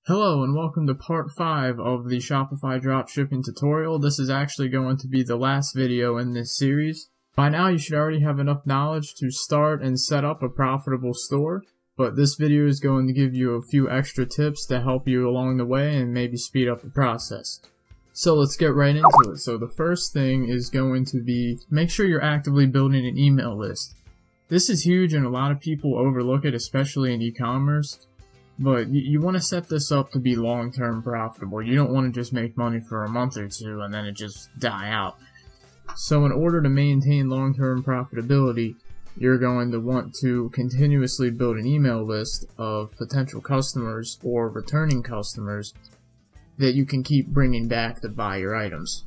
Hello and welcome to part 5 of the Shopify Drop Shipping tutorial. This is actually going to be the last video in this series. By now you should already have enough knowledge to start and set up a profitable store, but this video is going to give you a few extra tips to help you along the way and maybe speed up the process. So let's get right into it. So the first thing is going to be make sure you're actively building an email list. This is huge and a lot of people overlook it, especially in e-commerce. But you want to set this up to be long-term profitable. You don't want to just make money for a month or two and then it just die out. So in order to maintain long-term profitability, you're going to want to continuously build an email list of potential customers or returning customers that you can keep bringing back to buy your items.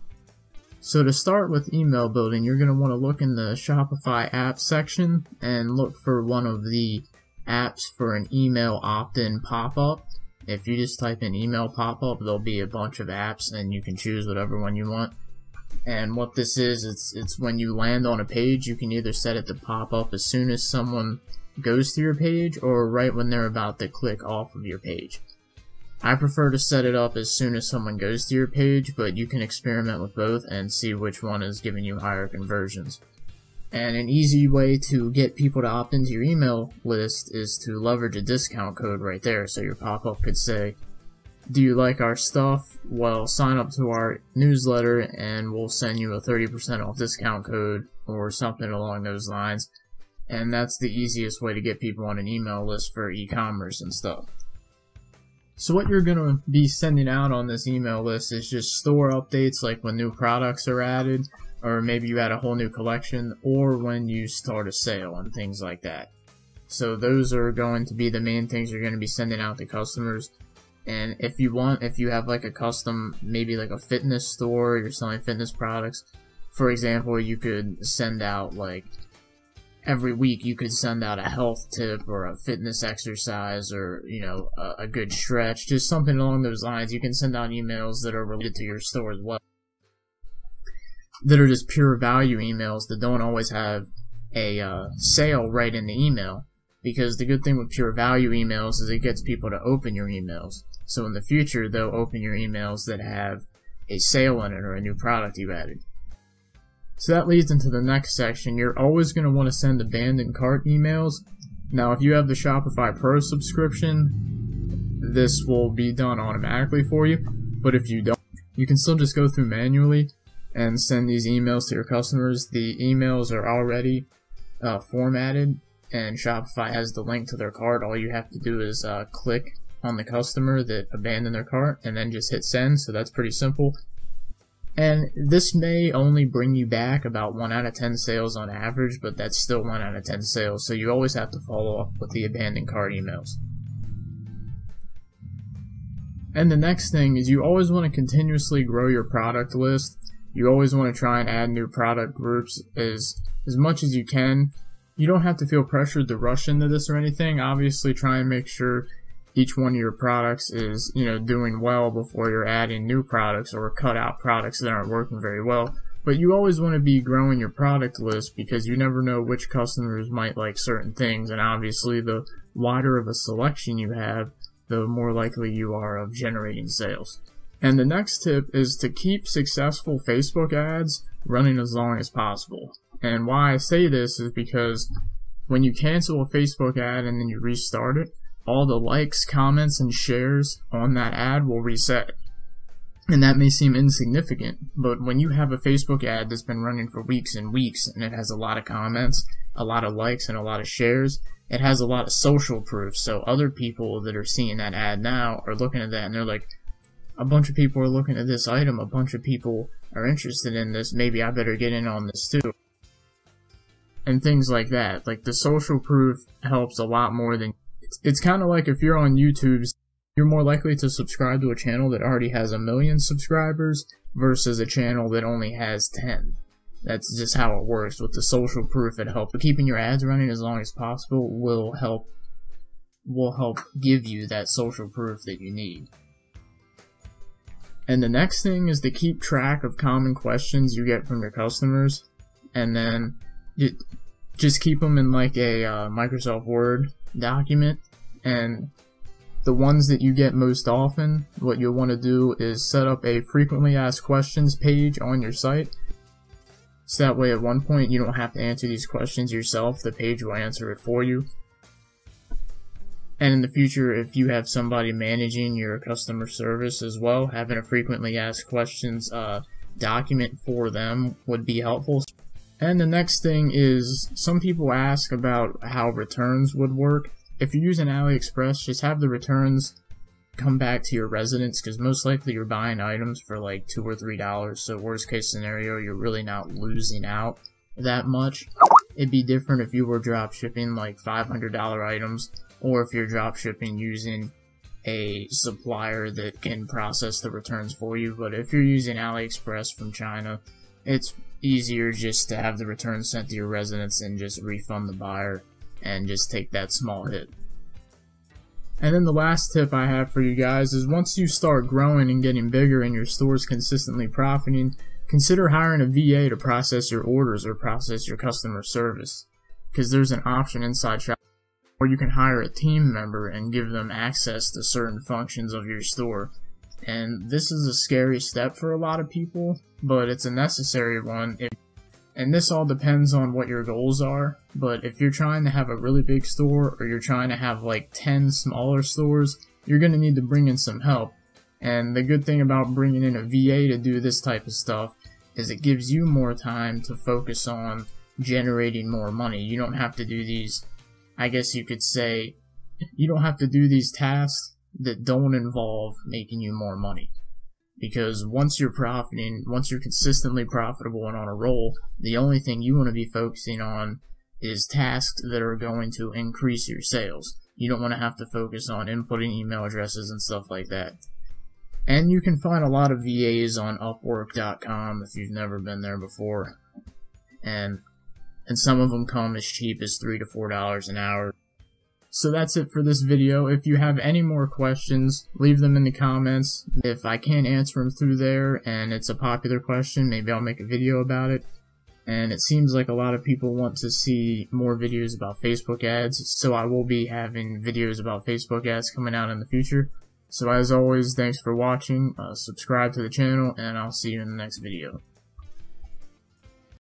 So to start with email building, you're going to want to look in the Shopify app section and look for one of the apps for an email opt-in pop-up. If you just type in email pop-up, there'll be a bunch of apps and you can choose whatever one you want. And what this is, it's when you land on a page, you can either set it to pop up as soon as someone goes to your page or right when they're about to click off of your page. I prefer to set it up as soon as someone goes to your page, but you can experiment with both and see which one is giving you higher conversions. And an easy way to get people to opt into your email list is to leverage a discount code right there. So your pop-up could say, do you like our stuff? Well, sign up to our newsletter and we'll send you a 30% off discount code or something along those lines. And that's the easiest way to get people on an email list for e-commerce and stuff. So what you're going to be sending out on this email list is just store updates, like when new products are added, or maybe you add a whole new collection, or when you start a sale and things like that. So those are going to be the main things you're going to be sending out to customers. And if you have like a custom, maybe like a fitness store, you're selling fitness products, for example, you could send out like every week you could send out a health tip or a fitness exercise or, you know, a good stretch, just something along those lines. You can send out emails that are related to your store as well, that are just pure value emails that don't always have a sale right in the email. Because the good thing with pure value emails is it gets people to open your emails. So in the future, they'll open your emails that have a sale in it or a new product you added. So that leads into the next section. You're always going to want to send abandoned cart emails. Now, if you have the Shopify Pro subscription, this will be done automatically for you. But if you don't, you can still just go through manually and send these emails to your customers. The emails are already formatted, and Shopify has the link to their cart. All you have to do is click on the customer that abandoned their cart and then just hit send. So that's pretty simple. And this may only bring you back about 1 out of 10 sales on average, but that's still 1 out of 10 sales. So you always have to follow up with the abandoned cart emails. And the next thing is you always want to continuously grow your product list. You always want to try and add new product groups as much as you can. You don't have to feel pressured to rush into this or anything. Obviously, try and make sure each one of your products is, you know, doing well before you're adding new products or cut out products that aren't working very well. But you always want to be growing your product list because you never know which customers might like certain things. And obviously, the wider of a selection you have, the more likely you are of generating sales. And the next tip is to keep successful Facebook ads running as long as possible. And why I say this is because when you cancel a Facebook ad and then you restart it, all the likes, comments, and shares on that ad will reset. And that may seem insignificant, but when you have a Facebook ad that's been running for weeks and weeks and it has a lot of comments, a lot of likes, and a lot of shares, it has a lot of social proof. So other people that are seeing that ad now are looking at that and they're like, a bunch of people are looking at this item, a bunch of people are interested in this, maybe I better get in on this too. And things like that. Like the social proof helps a lot more than... It's kind of like if you're on YouTube, you're more likely to subscribe to a channel that already has 1 million subscribers versus a channel that only has 10. That's just how it works. With the social proof, it helps. But keeping your ads running as long as possible will help give you that social proof that you need. And the next thing is to keep track of common questions you get from your customers, and then just keep them in like a Microsoft Word document. And The ones that you get most often, what you'll want to do is set up a frequently asked questions page on your site. So that way at one point you don't have to answer these questions yourself, the page will answer it for you. And in the future, if you have somebody managing your customer service as well, having a frequently asked questions document for them would be helpful. And the next thing is, some people ask about how returns would work. If you're using AliExpress, just have the returns come back to your residence, because most likely you're buying items for like $2 or $3, so worst case scenario, you're really not losing out that much. It'd be different if you were drop shipping like $500 items, or if you're drop shipping using a supplier that can process the returns for you. But if you're using AliExpress from China, it's easier just to have the returns sent to your residence and just refund the buyer and just take that small hit. And then the last tip I have for you guys is, once you start growing and getting bigger and your store's consistently profiting, consider hiring a VA to process your orders or process your customer service. Because there's an option inside Shopify where you can hire a team member and give them access to certain functions of your store. And this is a scary step for a lot of people, but it's a necessary one. And this all depends on what your goals are, but if you're trying to have a really big store, or you're trying to have like 10 smaller stores, you're going to need to bring in some help. And the good thing about bringing in a VA to do this type of stuff is it gives you more time to focus on generating more money. You don't have to do these, I guess you could say, you don't have to do these tasks that don't involve making you more money. Because once you're profiting, once you're consistently profitable and on a roll, the only thing you want to be focusing on is tasks that are going to increase your sales. You don't want to have to focus on inputting email addresses and stuff like that. And you can find a lot of VAs on Upwork.com if you've never been there before. And some of them come as cheap as $3 to $4 an hour. So that's it for this video. If you have any more questions, leave them in the comments. If I can't answer them through there and it's a popular question, maybe I'll make a video about it. And it seems like a lot of people want to see more videos about Facebook ads, so I will be having videos about Facebook ads coming out in the future. So as always, thanks for watching, subscribe to the channel, and I'll see you in the next video.